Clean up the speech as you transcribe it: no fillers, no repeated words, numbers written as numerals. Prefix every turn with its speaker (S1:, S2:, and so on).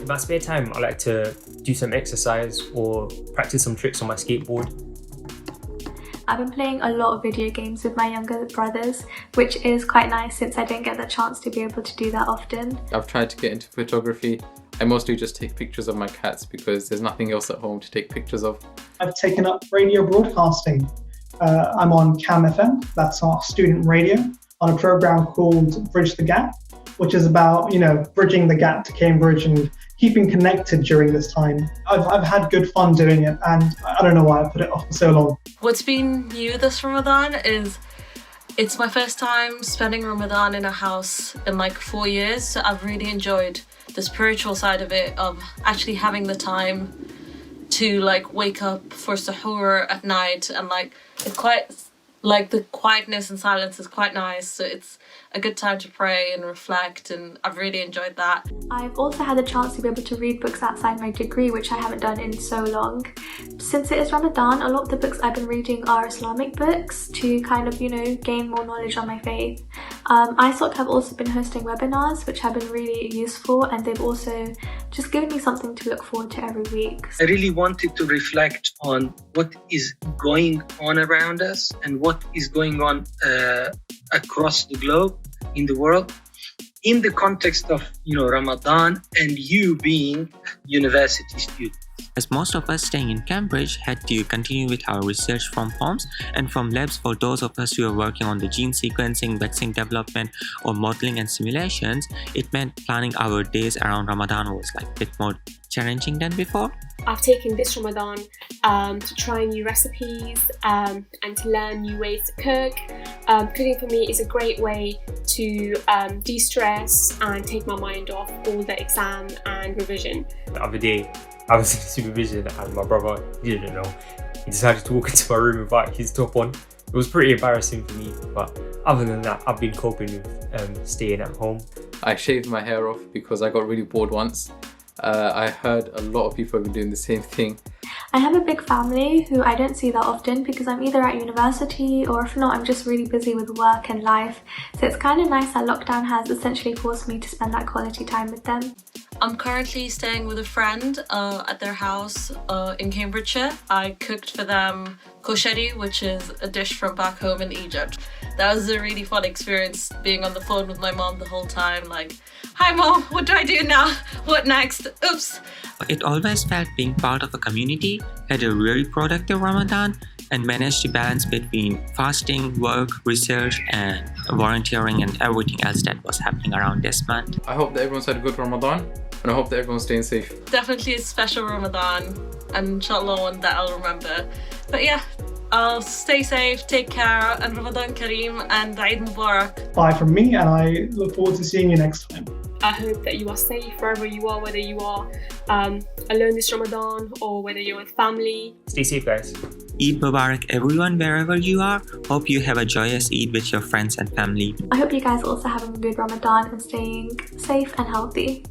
S1: In my spare time, I like to do some exercise or practice some tricks on my skateboard.
S2: I've been playing a lot of video games with my younger brothers, which is quite nice since I didn't get the chance to be able to do that often.
S3: I've tried to get into photography. I mostly just take pictures of my cats because there's nothing else at home to take pictures of.
S4: I've taken up radio broadcasting. I'm on CAM FM, that's our student radio, on a program called Bridge the Gap, which is about, bridging the gap to Cambridge and keeping connected during this time. I've had good fun doing it, and I don't know why I put it off for so long.
S5: What's been new this Ramadan is it's my first time spending Ramadan in a house in like 4 years, so I've really enjoyed the spiritual side of it, of actually having the time to like wake up for suhoor at night, and it's quite like the quietness and silence is quite nice, so it's a good time to pray and reflect, and I've really enjoyed that.
S2: I've also had the chance to be able to read books outside my degree, which I haven't done in so long. Since it is Ramadan, a lot of the books I've been reading are Islamic books to kind of, gain more knowledge on my faith. ISOC have also been hosting webinars, which have been really useful, and they've also just given me something to look forward to every week.
S6: I really wanted to reflect on what is going on around us and what is going on across the globe, in the world, in the context of Ramadan and you being university students.
S7: As most of us staying in Cambridge had to continue with our research from homes and from labs, for those of us who are working on the gene sequencing, vaccine development or modeling and simulations, it meant planning our days around Ramadan was a bit more challenging than before.
S8: I've taken this Ramadan to try new recipes and to learn new ways to cook. Cooking for me is a great way to de-stress and take my mind off all the exam and revision.
S1: The other day, I was in supervision and my brother, he didn't know. He decided to walk into my room without his top on. It was pretty embarrassing for me, but other than that, I've been coping with staying at home.
S3: I shaved my hair off because I got really bored once. I heard a lot of people have been doing the same thing.
S2: I have a big family who I don't see that often because I'm either at university or if not, I'm just really busy with work and life. So it's kind of nice that lockdown has essentially forced me to spend that quality time with them.
S5: I'm currently staying with a friend at their house in Cambridgeshire. I cooked for them kosheri, which is a dish from back home in Egypt. That was a really fun experience, being on the phone with my mom the whole time, hi mom, what do I do now? What next? Oops.
S7: It always felt being part of a community, had a really productive Ramadan, and managed to balance between fasting, work, research, and volunteering and everything else that was happening around this month.
S3: I hope that everyone's had a good Ramadan, and I hope that everyone's staying safe.
S5: Definitely a special Ramadan, and inshallah one that I'll remember. But yeah, I'll stay safe, take care, and Ramadan Kareem and Eid Mubarak.
S4: Bye from me, and I look forward to seeing you next time.
S8: I hope that you are safe wherever you are, whether you are alone this Ramadan or whether you're with family.
S1: Stay safe, guys.
S7: Eid Mubarak everyone wherever you are. Hope you have a joyous Eid with your friends and family.
S2: I hope you guys are also having a good Ramadan and staying safe and healthy.